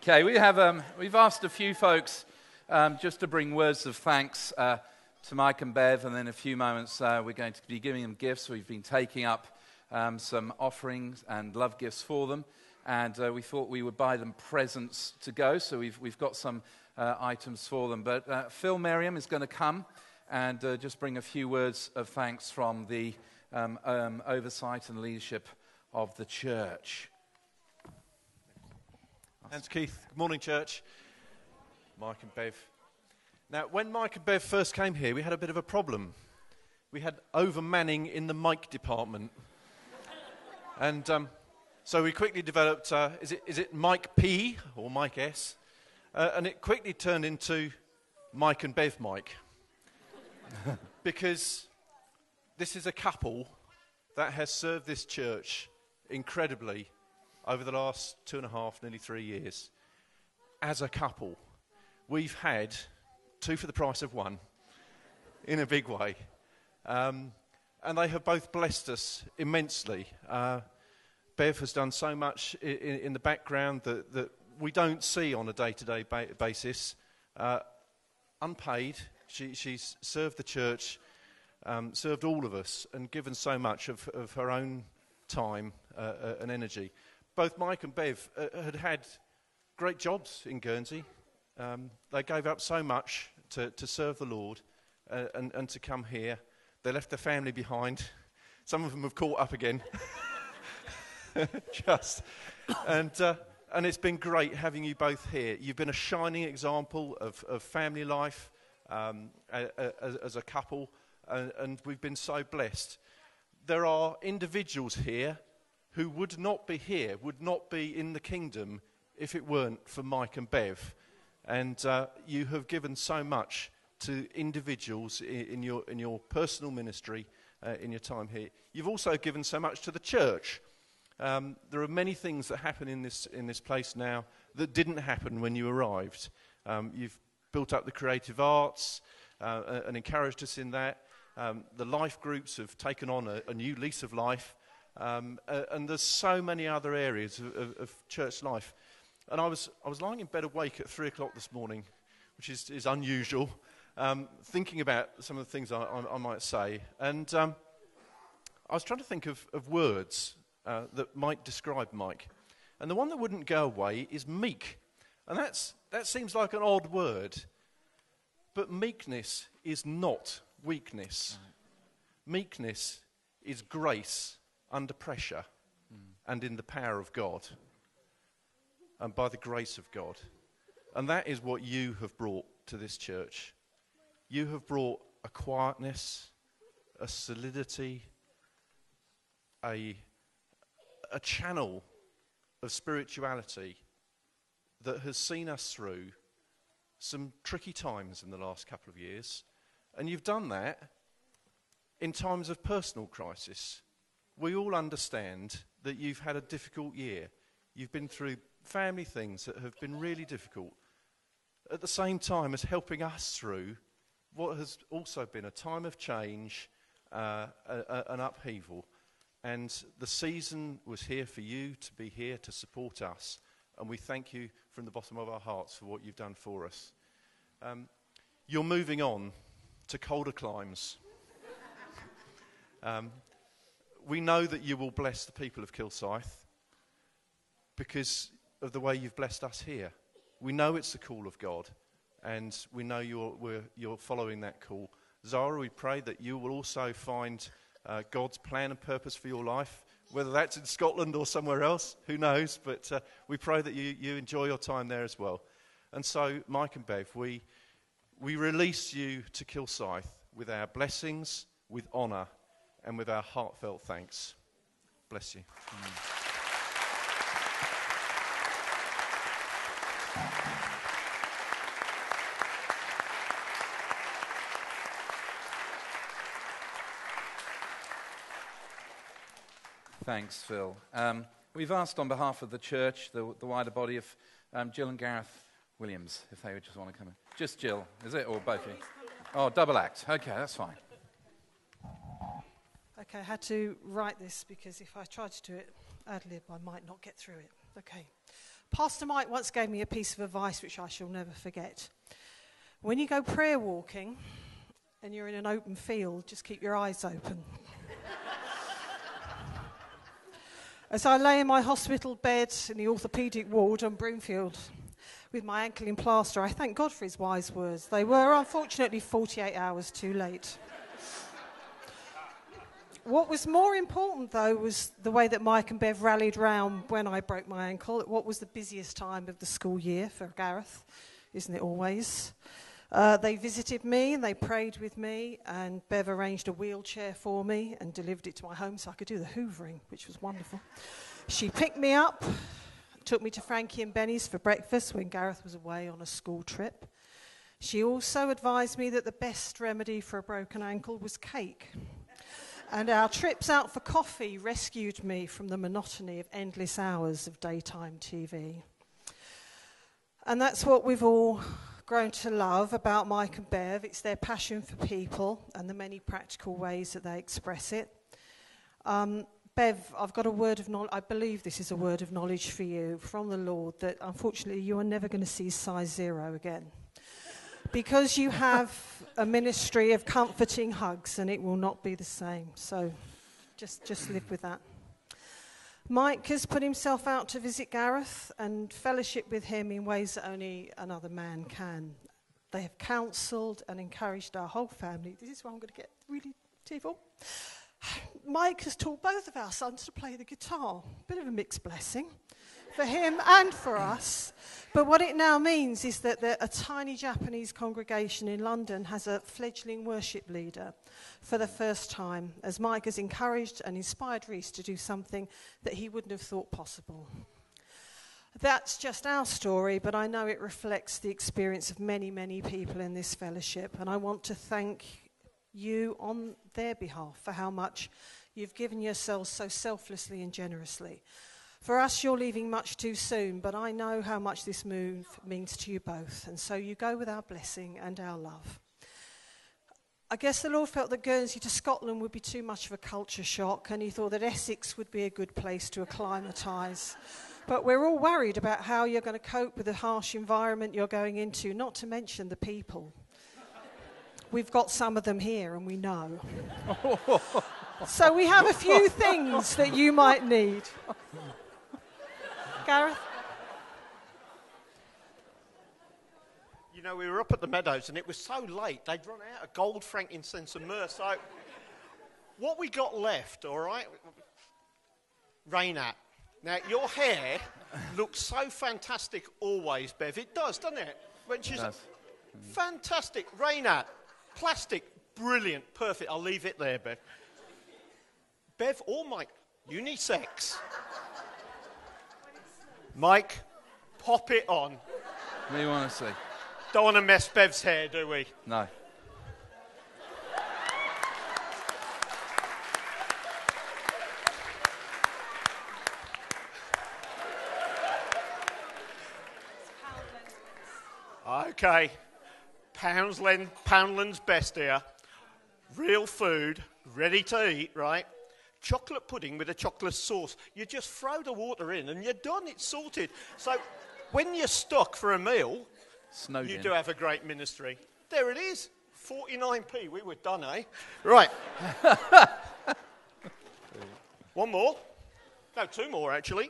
Okay, we've asked a few folks just to bring words of thanks to Mike and Bev, and then in a few moments we're going to be giving them gifts. We've been taking up some offerings and love gifts for them, and we thought we would buy them presents to go, so we've got some items for them. But Phil Merriam is going to come and just bring a few words of thanks from the oversight and leadership of the church. Thanks, Keith. Good morning, church. Mike and Bev. Now, when Mike and Bev first came here, we had a bit of a problem. We had overmanning in the mic department. And so we quickly developed, is it Mike P or Mike S? And it quickly turned into Mike and Bev Mike. Because this is a couple that has served this church incredibly over the last 2.5, nearly 3 years. As a couple, we've had two for the price of one, in a big way. And they have both blessed us immensely. Bev has done so much in the background that we don't see on a day-to-day basis. Unpaid, she's served the church, served all of us, and given so much of her own time and energy. Both Mike and Bev had great jobs in Guernsey. They gave up so much to serve the Lord and to come here. They left their family behind. Some of them have caught up again. And it's been great having you both here. You've been a shining example of family life as a couple, and we've been so blessed. There are individuals here who would not be here, would not be in the kingdom if it weren't for Mike and Bev. And you have given so much to individuals in your personal ministry, in your time here. You've also given so much to the church. There are many things that happen in this place now that didn't happen when you arrived. You've built up the creative arts and encouraged us in that. The life groups have taken on a new lease of life. And there's so many other areas of church life. And I was lying in bed awake at 3 o'clock this morning, which is unusual, thinking about some of the things I might say. And I was trying to think of words that might describe Mike. And the one that wouldn't go away is meek. And that seems like an odd word. But meekness is not weakness. Meekness is grace under pressure and in the power of God and by the grace of God. And that is what you have brought to this church. You have brought a quietness, a solidity, a channel of spirituality that has seen us through some tricky times in the last couple of years. And you've done that in times of personal crisis. We all understand that you've had a difficult year. You've been through family things that have been really difficult, at the same time as helping us through what has also been a time of change, an upheaval. And the season was here for you to be here to support us. And we thank you from the bottom of our hearts for what you've done for us. You're moving on to colder climes. We know that you will bless the people of Kilsyth because of the way you've blessed us here. We know it's the call of God, and we know you're following that call. Zara, we pray that you will also find God's plan and purpose for your life, whether that's in Scotland or somewhere else, who knows, but we pray that you enjoy your time there as well. And so, Mike and Bev, we release you to Kilsyth with our blessings, with honour, and with our heartfelt thanks. Bless you. Thanks, Phil. We've asked on behalf of the church, the wider body, if Jill and Gareth Williams, if they would just want to come in. Just Jill, is it, or both of you? Oh, double act. Okay, that's fine. Okay, I had to write this because if I tried to do it ad lib, I might not get through it. Okay. Pastor Mike once gave me a piece of advice which I shall never forget. When you go prayer walking and you're in an open field, just keep your eyes open. As I lay in my hospital bed in the orthopaedic ward on Broomfield with my ankle in plaster, I thank God for his wise words. They were unfortunately 48 hours too late. What was more important, though, was the way that Mike and Bev rallied round when I broke my ankle. What was the busiest time of the school year for Gareth, isn't it always? They visited me and they prayed with me, and Bev arranged a wheelchair for me and delivered it to my home so I could do the hoovering, which was wonderful. She picked me up, took me to Frankie and Benny's for breakfast when Gareth was away on a school trip. She also advised me that the best remedy for a broken ankle was cake. And our trips out for coffee rescued me from the monotony of endless hours of daytime TV. And that's what we've all grown to love about Mike and Bev. It's their passion for people and the many practical ways that they express it. Bev, I've got a word of knowledge. I believe this is a word of knowledge for you from the Lord, that unfortunately you are never going to see size 0 again. Because you have a ministry of comforting hugs, and it will not be the same. So just live with that. Mike has put himself out to visit Gareth and fellowship with him in ways that only another man can. They have counselled and encouraged our whole family. This is where I'm going to get really tearful. Mike has taught both of our sons to play the guitar. Bit of a mixed blessing for him and for us. But what it now means is that a tiny Japanese congregation in London has a fledgling worship leader for the first time, as Mike has encouraged and inspired Reese to do something that he wouldn't have thought possible. That's just our story, but I know it reflects the experience of many, many people in this fellowship, and I want to thank you on their behalf for how much you've given yourselves so selflessly and generously. For us, you're leaving much too soon, but I know how much this move means to you both, and so you go with our blessing and our love. I guess the Lord felt that Guernsey to Scotland would be too much of a culture shock, and he thought that Essex would be a good place to acclimatise. But we're all worried about how you're going to cope with the harsh environment you're going into, not to mention the people. We've got some of them here, and we know. So we have a few things that you might need. Gareth? You know, we were up at the Meadows and it was so late, they'd run out of gold, frankincense and myrrh. So what we got left, all right, Rainat. Now, your hair looks so fantastic always, Bev. It does, doesn't it? When she's fantastic. Rainat, plastic, brilliant, perfect. I'll leave it there, Bev. Bev or Mike, unisex. Mike, pop it on. What do you want to see? Don't want to mess Bev's hair, do we? No. Okay. Poundland's best here. Real food, ready to eat, right? Chocolate pudding with a chocolate sauce. You just throw the water in and you're done. It's sorted. So when you're stuck for a meal, you do have a great ministry. There it is. 49p. We were done, eh? Right. One more. No, two more, actually.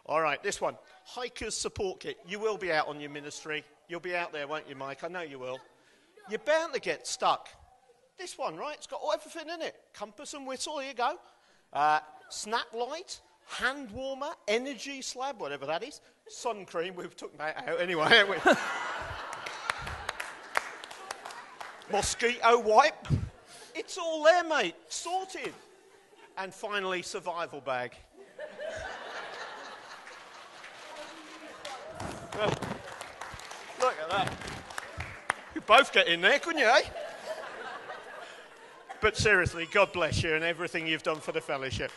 All right, this one. Hiker's support kit. You will be out on your ministry. You'll be out there, won't you, Mike? I know you will. You're bound to get stuck. This one, right? It's got everything in it. Compass and whistle. Here you go. Snap light, hand warmer, energy slab, whatever that is. Sun cream. We've took that out anyway, haven't we? Mosquito wipe. It's all there, mate. Sorted. And finally, survival bag. Look at that. You'd both get in there, couldn't you, eh? But seriously, God bless you and everything you've done for the fellowship.